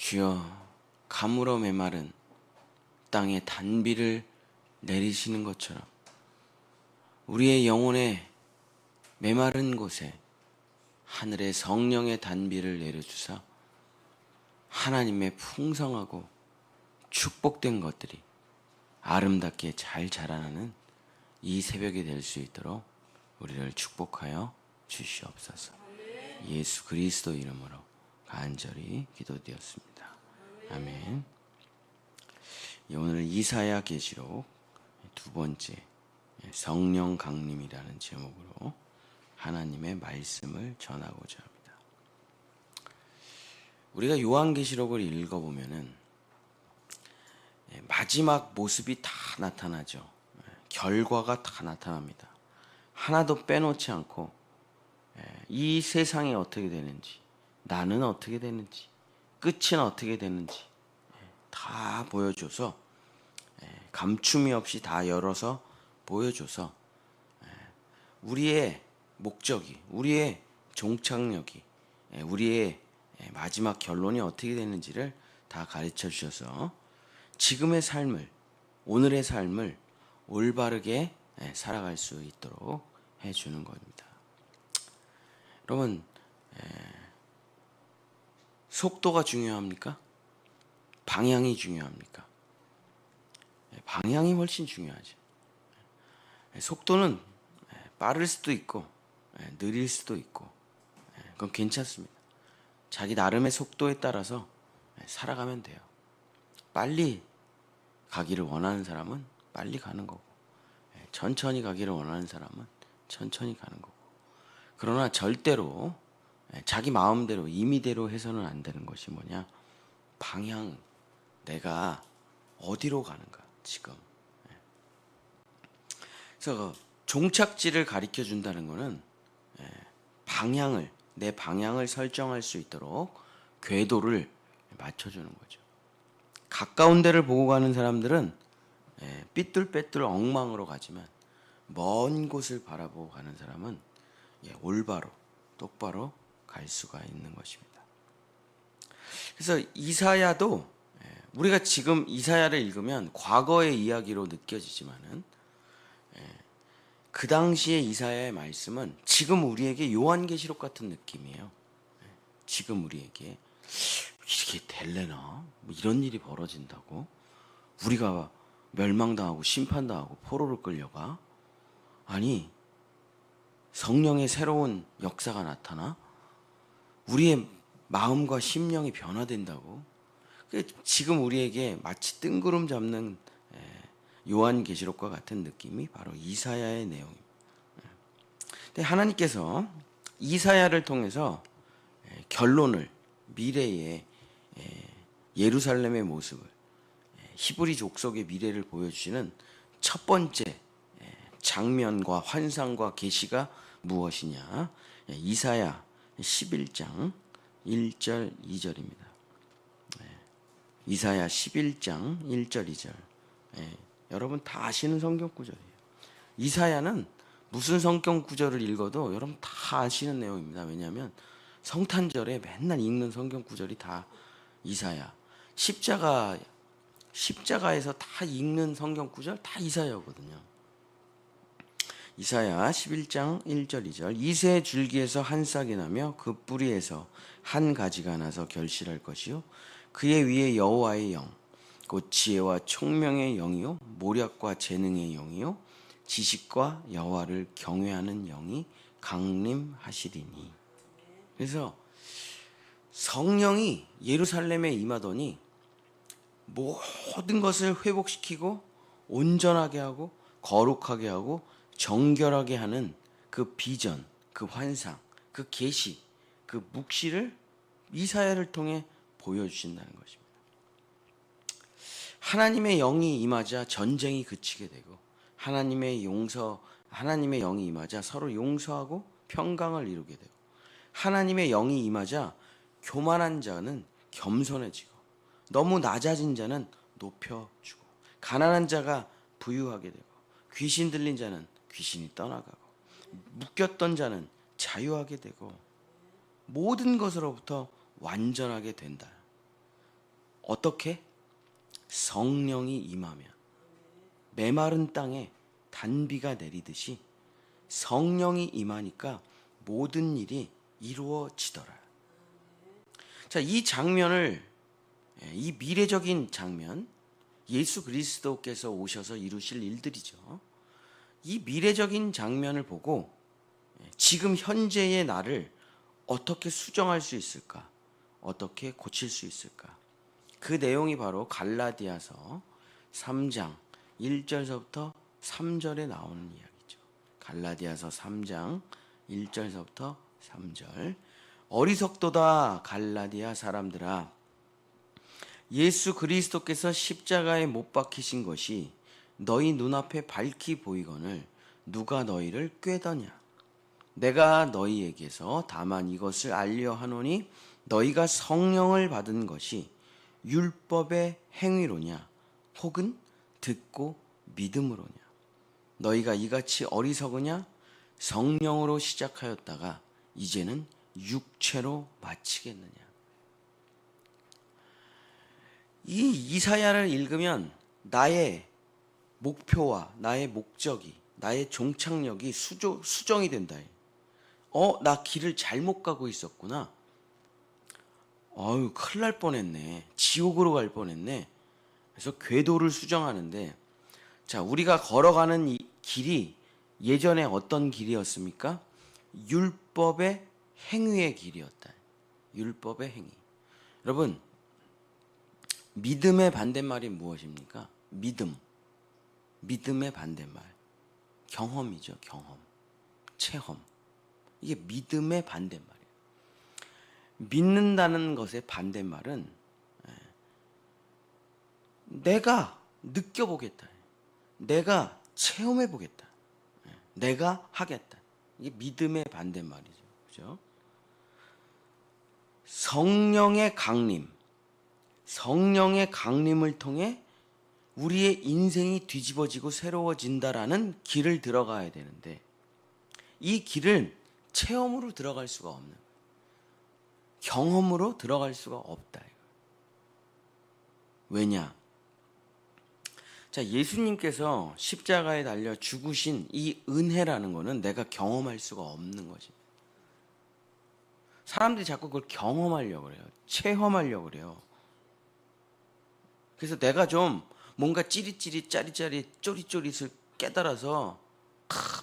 주여, 가물어 메마른 땅에 단비를 내리시는 것처럼 우리의 영혼의 메마른 곳에 하늘의 성령의 단비를 내려주사 하나님의 풍성하고 축복된 것들이 아름답게 잘 자라나는 이 새벽이 될 수 있도록 우리를 축복하여 주시옵소서. 예수 그리스도 이름으로 간절히 기도드렸습니다. 아멘. 오늘 이사야 계시록 두 번째 성령 강림이라는 제목으로 하나님의 말씀을 전하고자 합니다. 우리가 요한계시록을 읽어보면은 마지막 모습이 다 나타나죠. 결과가 다 나타납니다. 하나도 빼놓지 않고 이 세상이 어떻게 되는지, 나는 어떻게 되는지, 끝은 어떻게 되는지 다 보여줘서, 감춤이 없이 다 열어서 보여줘서 우리의 목적이, 우리의 종착역이, 우리의 마지막 결론이 어떻게 되는지를 다 가르쳐 주셔서 지금의 삶을, 오늘의 삶을 올바르게 살아갈 수 있도록 해주는 겁니다. 여러분, 속도가 중요합니까? 방향이 중요합니까? 방향이 훨씬 중요하죠. 속도는 빠를 수도 있고 느릴 수도 있고 그건 괜찮습니다. 자기 나름의 속도에 따라서 살아가면 돼요. 빨리 가기를 원하는 사람은 빨리 가는 거고, 천천히 가기를 원하는 사람은 천천히 가는 거고, 그러나 절대로 자기 마음대로 임의대로 해서는 안 되는 것이 뭐냐? 방향, 내가 어디로 가는가 지금. 그래서 종착지를 가르쳐 준다는 것은 방향을, 내 방향을 설정할 수 있도록 궤도를 맞춰주는 거죠. 가까운 데를 보고 가는 사람들은 삐뚤빼뚤 엉망으로 가지만, 먼 곳을 바라보고 가는 사람은 올바로 똑바로 갈 수가 있는 것입니다. 그래서 이사야도, 우리가 지금 이사야를 읽으면 과거의 이야기로 느껴지지만은 그 당시의 이사야의 말씀은 지금 우리에게 요한계시록 같은 느낌이에요. 지금 우리에게 이렇게 될래나? 뭐 이런 일이 벌어진다고? 우리가 멸망당하고 심판당하고 포로로 끌려가? 아니, 성령의 새로운 역사가 나타나? 우리의 마음과 심령이 변화된다고? 지금 우리에게 마치 뜬구름 잡는 요한계시록과 같은 느낌이 바로 이사야의 내용입니다. 근데 하나님께서 이사야를 통해서 결론을, 미래의 예루살렘의 모습을, 히브리 족속의 미래를 보여주시는 첫 번째 장면과 환상과 계시가 무엇이냐? 이사야 11장 1절 2절입니다. 이사야 11장 1절 2절. 여러분 다 아시는 성경 구절이에요. 이사야는 무슨 성경 구절을 읽어도 여러분 다 아시는 내용입니다. 왜냐하면 성탄절에 맨날 읽는 성경 구절이 다 이사야. 십자가에서 다 읽는 성경 구절 다 이사야거든요. 이사야 11장 1절 2절. 이새 줄기에서 한 싹이 나며 그 뿌리에서 한 가지가 나서 결실할 것이요 그의 위에 여호와의 영 곧 지혜와 총명의 영이요 모략과 재능의 영이요 지식과 여호와를 경외하는 영이 강림하시리니. 그래서 성령이 예루살렘에 임하더니 모든 것을 회복시키고 온전하게 하고 거룩하게 하고 정결하게 하는 그 비전, 그 환상, 그 계시, 그 묵시를 이사야를 통해 보여주신다는 것입니다. 하나님의 영이 임하자 전쟁이 그치게 되고, 하나님의 영이 임하자 서로 용서하고 평강을 이루게 되고, 하나님의 영이 임하자 교만한 자는 겸손해지고, 너무 낮아진 자는 높여주고, 가난한 자가 부유하게 되고, 귀신 들린 자는 귀신이 떠나가고, 묶였던 자는 자유하게 되고, 모든 것으로부터 완전하게 된다. 어떻게? 성령이 임하면 메마른 땅에 단비가 내리듯이 성령이 임하니까 모든 일이 이루어지더라. 자, 이 장면을, 이 미래적인 장면, 예수 그리스도께서 오셔서 이루실 일들이죠. 이 미래적인 장면을 보고 지금 현재의 나를 어떻게 수정할 수 있을까? 어떻게 고칠 수 있을까? 그 내용이 바로 갈라디아서 3장 1절서부터 3절에 나오는 이야기죠. 갈라디아서 3장 1절서부터 3절. 어리석도다 갈라디아 사람들아, 예수 그리스도께서 십자가에 못 박히신 것이 너희 눈앞에 밝히 보이거늘 누가 너희를 꾀더냐? 내가 너희에게서 다만 이것을 알려 하노니 너희가 성령을 받은 것이 율법의 행위로냐 혹은 듣고 믿음으로냐? 너희가 이같이 어리석으냐? 성령으로 시작하였다가 이제는 육체로 마치겠느냐? 이 이사야를 읽으면 나의 목표와 나의 목적이, 나의 종착역이 수정이 된다. 나 길을 잘못 가고 있었구나. 큰일 날 뻔했네. 지옥으로 갈 뻔했네. 그래서 궤도를 수정하는데, 자, 우리가 걸어가는 이 길이 예전에 어떤 길이었습니까? 율법의 행위의 길이었다. 율법의 행위. 여러분, 믿음의 반대말이 무엇입니까? 믿음의 반대말. 경험이죠, 경험. 체험. 이게 믿음의 반대말이에요. 믿는다는 것의 반대말은 내가 느껴보겠다. 내가 체험해보겠다. 내가 하겠다. 이게 믿음의 반대말이죠. 그죠? 성령의 강림을 통해 우리의 인생이 뒤집어지고 새로워진다라는 길을 들어가야 되는데 이 길을 체험으로 들어갈 수가 없는 거예요. 경험으로 들어갈 수가 없다. 왜냐? 자, 예수님께서 십자가에 달려 죽으신 이 은혜라는 거는 내가 경험할 수가 없는 거지. 사람들이 자꾸 그걸 경험하려고 그래요. 체험하려고 그래요. 그래서 내가 좀 뭔가 찌릿찌릿 짜릿짜릿 쪼릿쪼릿을 깨달아서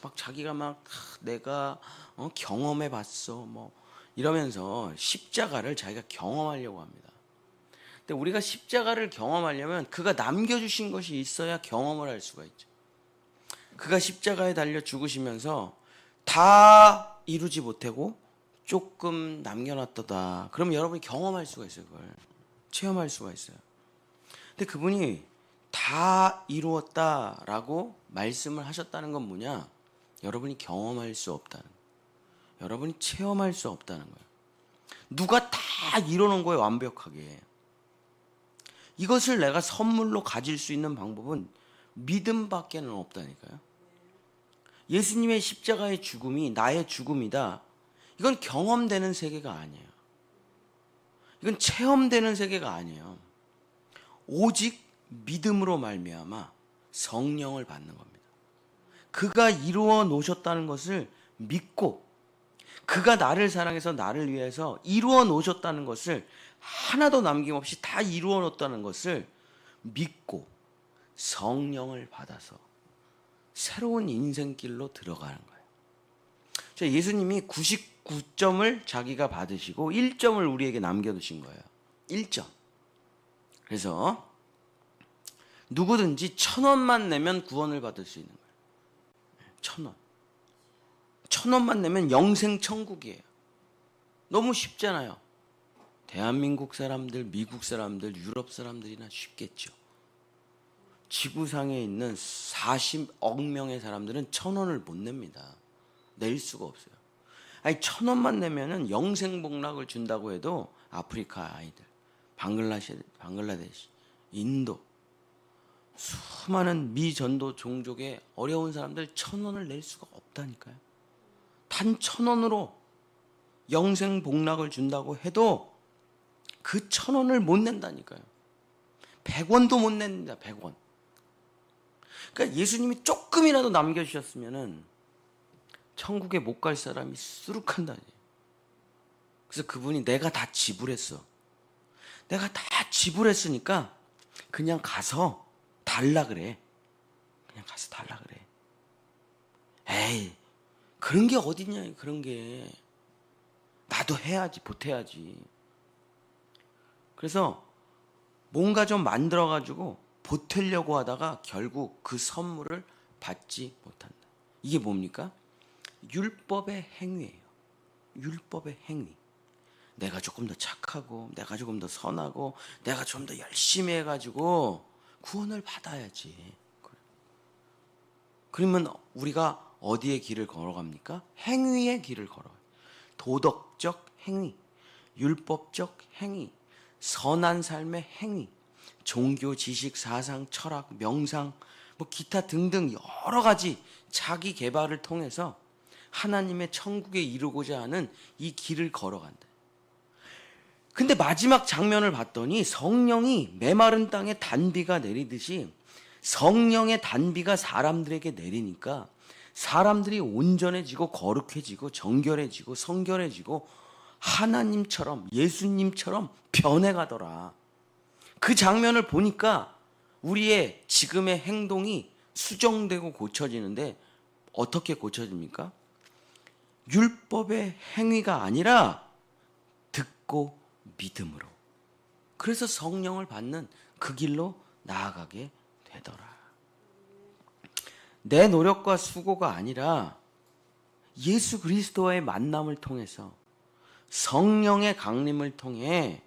막 자기가 내가 경험해 봤어 뭐 이러면서 십자가를 자기가 경험하려고 합니다. 근데 우리가 십자가를 경험하려면 그가 남겨주신 것이 있어야 경험을 할 수가 있죠. 그가 십자가에 달려 죽으시면서 다 이루지 못하고 조금 남겨놨다다. 그러면 여러분이 경험할 수가 있어요. 그걸 체험할 수가 있어요. 근데 그분이 다 이루었다라고 말씀을 하셨다는 건 뭐냐? 여러분이 경험할 수 없다는 거예요. 여러분이 체험할 수 없다는 거예요. 누가 다 이뤄놓은 거예요, 완벽하게. 이것을 내가 선물로 가질 수 있는 방법은 믿음밖에는 없다니까요. 예수님의 십자가의 죽음이 나의 죽음이다. 이건 경험되는 세계가 아니에요. 이건 체험되는 세계가 아니에요. 오직 믿음으로 말미암아 성령을 받는 겁니다. 그가 이루어 놓으셨다는 것을 믿고 그가 나를 사랑해서 나를 위해서 이루어 놓으셨다는 것을 하나도 남김없이 다 이루어 놓았다는 것을 믿고 성령을 받아서 새로운 인생길로 들어가는 거예요. 예수님이 99점을 자기가 받으시고 1점을 우리에게 남겨두신 거예요. 1점. 그래서 누구든지 1,000원만 내면 구원을 받을 수 있는 거예요. 1,000원. 1,000원만 내면 영생 천국이에요. 너무 쉽잖아요. 대한민국 사람들, 미국 사람들, 유럽 사람들이나 쉽겠죠. 지구상에 있는 40억 명의 사람들은 1,000원을 못 냅니다. 낼 수가 없어요. 아니 1,000원만 내면은 영생 복락을 준다고 해도 아프리카 아이들, 방글라데시, 인도 수많은 미전도 종족의 어려운 사람들 1,000원을 낼 수가 없다니까요. 단 1,000원으로 영생 복락을 준다고 해도 그 1,000원을 못 낸다니까요. 100원도 못 냅니다. 100원. 그러니까 예수님이 조금이라도 남겨주셨으면은 천국에 못 갈 사람이 수룩한다니. 그래서 그분이 내가 다 지불했어. 내가 다 지불했으니까 그냥 가서 달라 그래. 그냥 가서 달라 그래. 에이, 그런 게 어딨냐, 그런 게. 나도 해야지, 보태야지. 그래서 뭔가 좀 만들어가지고 보태려고 하다가 결국 그 선물을 받지 못한다. 이게 뭡니까? 율법의 행위예요. 율법의 행위. 내가 조금 더 착하고, 내가 조금 더 선하고, 내가 좀 더 열심히 해가지고 구원을 받아야지. 그러면 우리가 어디의 길을 걸어갑니까? 행위의 길을 걸어요. 도덕적 행위, 율법적 행위, 선한 삶의 행위, 종교, 지식, 사상, 철학, 명상, 뭐 기타 등등 여러 가지 자기 개발을 통해서 하나님의 천국에 이루고자 하는 이 길을 걸어간다. 근데 마지막 장면을 봤더니 성령이 메마른 땅에 단비가 내리듯이 성령의 단비가 사람들에게 내리니까 사람들이 온전해지고 거룩해지고 정결해지고 성결해지고 하나님처럼 예수님처럼 변해가더라. 그 장면을 보니까 우리의 지금의 행동이 수정되고 고쳐지는데 어떻게 고쳐집니까? 율법의 행위가 아니라 듣고 믿음으로. 그래서 성령을 받는 그 길로 나아가게 되더라. 내 노력과 수고가 아니라 예수 그리스도와의 만남을 통해서 성령의 강림을 통해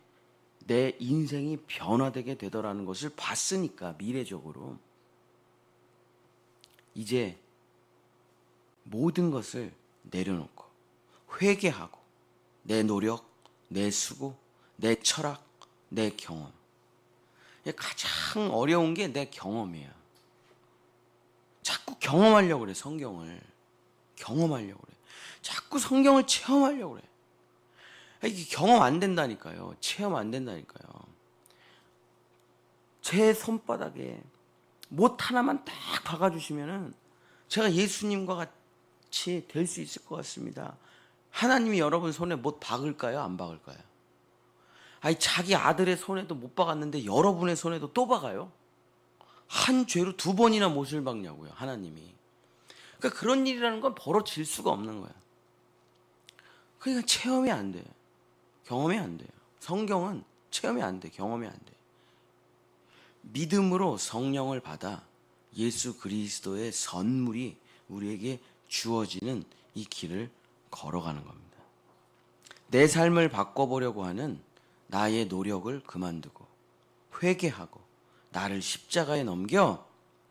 내 인생이 변화되게 되더라는 것을 봤으니까 미래적으로 이제 모든 것을 내려놓고 회개하고 내 노력, 내 수고, 내 철학, 내 경험. 가장 어려운 게 내 경험이에요. 자꾸 경험하려고 그래. 성경을 경험하려고 그래. 자꾸 성경을 체험하려고 그래. 이게 경험 안 된다니까요. 체험 안 된다니까요. 제 손바닥에 못 하나만 딱 박아주시면은 제가 예수님과 같이 될 수 있을 것 같습니다. 하나님이 여러분 손에 못 박을까요? 안 박을까요? 아니, 자기 아들의 손에도 못 박았는데 여러분의 손에도 또 박아요? 한 죄로 2번이나 못을 박냐고요, 하나님이. 그러니까 그런 일이라는 건 벌어질 수가 없는 거야. 그러니까 체험이 안 돼. 경험이 안 돼요. 성경은 체험이 안 돼. 경험이 안 돼. 믿음으로 성령을 받아 예수 그리스도의 선물이 우리에게 주어지는 이 길을 걸어가는 겁니다. 내 삶을 바꿔보려고 하는 나의 노력을 그만두고 회개하고 나를 십자가에 넘겨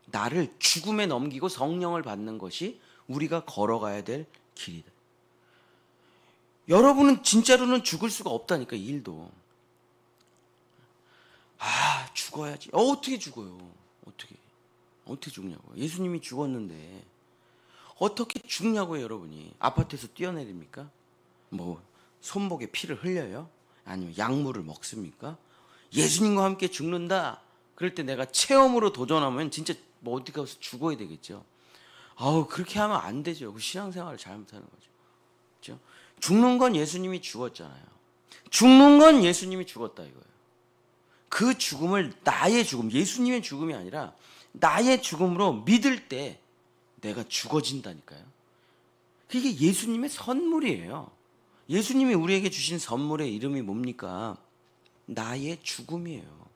나를 죽음에 넘기고 성령을 받는 것이 우리가 걸어가야 될 길이다. 여러분은 진짜로는 죽을 수가 없다니까. 일도 죽어야지. 어떻게 죽어요? 어떻게 죽냐고요? 예수님이 죽었는데 어떻게 죽냐고요? 여러분이 아파트에서 뛰어내립니까? 뭐 손목에 피를 흘려요? 아니면 약물을 먹습니까? 예수님과 함께 죽는다. 그럴 때 내가 체험으로 도전하면 진짜 뭐 어디 가서 죽어야 되겠죠. 그렇게 하면 안 되죠. 그 신앙생활을 잘못하는 거죠. 그렇죠? 죽는 건 예수님이 죽었잖아요. 죽는 건 예수님이 죽었다 이거예요. 그 죽음을 나의 죽음, 예수님의 죽음이 아니라 나의 죽음으로 믿을 때 내가 죽어진다니까요. 그게 예수님의 선물이에요. 예수님이 우리에게 주신 선물의 이름이 뭡니까? 나의 죽음이에요.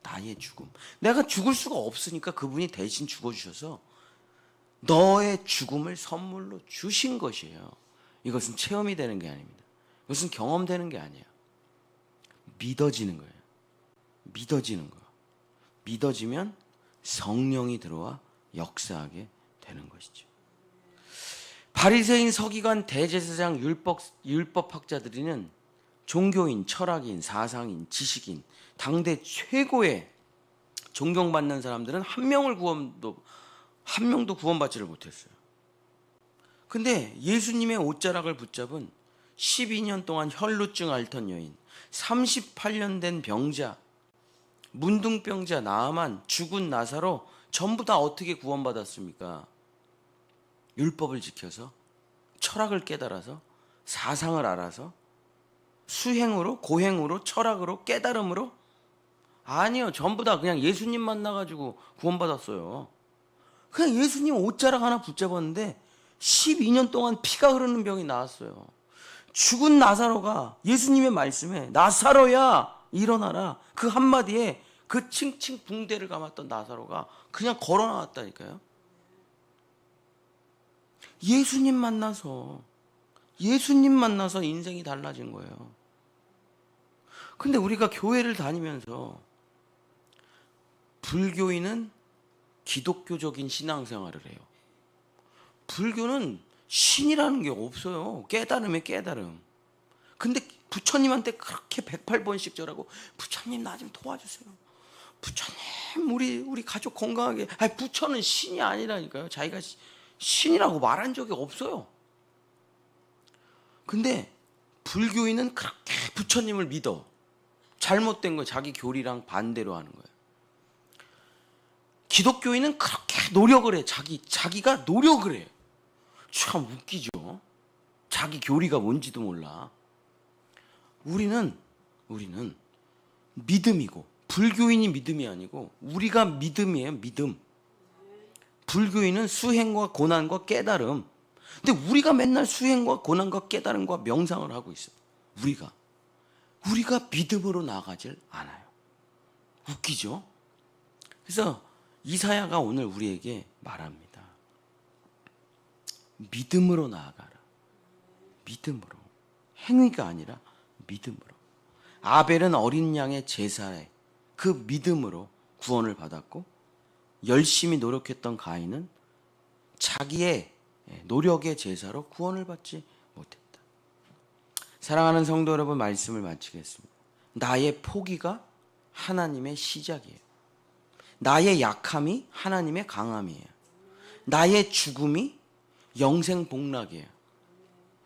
나의 죽음. 내가 죽을 수가 없으니까 그분이 대신 죽어주셔서 너의 죽음을 선물로 주신 것이에요. 이것은 체험이 되는 게 아닙니다. 이것은 경험되는 게 아니에요. 믿어지는 거예요. 믿어지는 거. 믿어지면 성령이 들어와 역사하게 되는 것이죠. 바리새인, 서기관, 대제사장, 율법학자들이는 종교인, 철학인, 사상인, 지식인, 당대 최고의 존경받는 사람들은 한 명도 구원받지를 못했어요. 근데 예수님의 옷자락을 붙잡은 12년 동안 혈루증 앓던 여인, 38년 된 병자, 문둥병자 나아만, 죽은 나사로 전부 다 어떻게 구원받았습니까? 율법을 지켜서, 철학을 깨달아서, 사상을 알아서, 수행으로, 고행으로, 철학으로, 깨달음으로? 아니요. 전부 다 그냥 예수님 만나가지고 구원받았어요. 그냥 예수님 옷자락 하나 붙잡았는데 12년 동안 피가 흐르는 병이 나았어요. 죽은 나사로가 예수님의 말씀에 나사로야 일어나라, 그 한마디에 그 칭칭 붕대를 감았던 나사로가 그냥 걸어 나왔다니까요. 예수님 만나서 인생이 달라진 거예요. 근데 우리가 교회를 다니면서 불교인은 기독교적인 신앙생활을 해요. 불교는 신이라는 게 없어요. 깨달음에 깨달음. 근데 부처님한테 그렇게 108번씩 절하고, 부처님 나 좀 도와주세요. 부처님 우리 가족 건강하게. 아니, 부처는 신이 아니라니까요. 자기가 신이라고 말한 적이 없어요. 근데 불교인은 그렇게 부처님을 믿어. 잘못된 거 자기 교리랑 반대로 하는 거예요. 기독교인은 그렇게 노력을 해. 자기가 노력을 해. 참 웃기죠. 자기 교리가 뭔지도 몰라. 우리는 믿음이고, 불교인이 믿음이 아니고 우리가 믿음이에요. 믿음. 불교인은 수행과 고난과 깨달음. 근데 우리가 맨날 수행과 고난과 깨달음과 명상을 하고 있어요. 우리가 믿음으로 나아가질 않아요. 웃기죠? 그래서 이사야가 오늘 우리에게 말합니다. 믿음으로 나아가라. 믿음으로. 행위가 아니라 믿음으로. 아벨은 어린 양의 제사에 그 믿음으로 구원을 받았고, 열심히 노력했던 가인은 자기의 노력의 제사로 구원을 받지 못했다. 사랑하는 성도 여러분, 말씀을 마치겠습니다. 나의 포기가 하나님의 시작이에요. 나의 약함이 하나님의 강함이에요. 나의 죽음이 영생 복락이에요.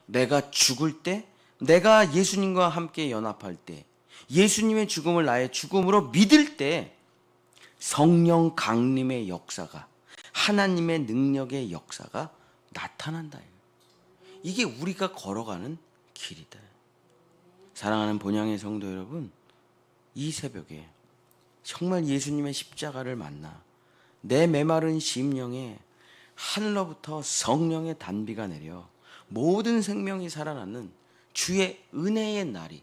내가 죽을 때, 내가 예수님과 함께 연합할 때, 예수님의 죽음을 나의 죽음으로 믿을 때 성령 강림의 역사가, 하나님의 능력의 역사가 나타난다. 이게 우리가 걸어가는 길이다. 사랑하는 본향의 성도 여러분, 이 새벽에 정말 예수님의 십자가를 만나 내 메마른 심령에 하늘로부터 성령의 단비가 내려 모든 생명이 살아나는 주의 은혜의 날이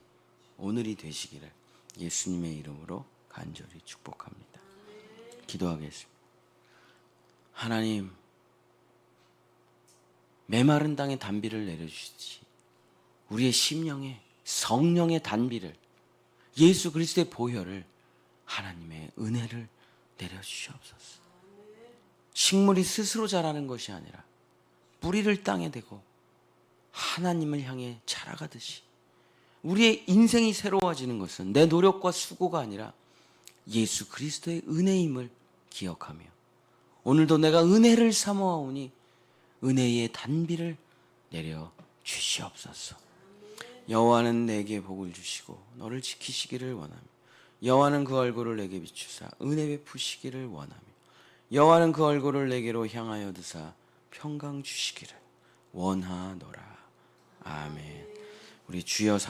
오늘이 되시기를 예수님의 이름으로 간절히 축복합니다. 기도하겠습니다. 하나님, 메마른 땅에 단비를 내려주시지, 우리의 심령에 성령의 단비를, 예수 그리스도의 보혈을, 하나님의 은혜를 내려주시옵소서. 식물이 스스로 자라는 것이 아니라 뿌리를 땅에 대고 하나님을 향해 자라가듯이 우리의 인생이 새로워지는 것은 내 노력과 수고가 아니라 예수 그리스도의 은혜임을 기억하며, 오늘도 내가 은혜를 사모하오니 은혜의 단비를 내려 주시옵소서. 여호와는 내게 복을 주시고 너를 지키시기를 원하며, 여호와는 그 얼굴을 내게 비추사 은혜 베푸시기를 원하며, 여호와는 그 얼굴을 내게로 향하여 드사 평강 주시기를 원하노라. 아멘. 우리 주여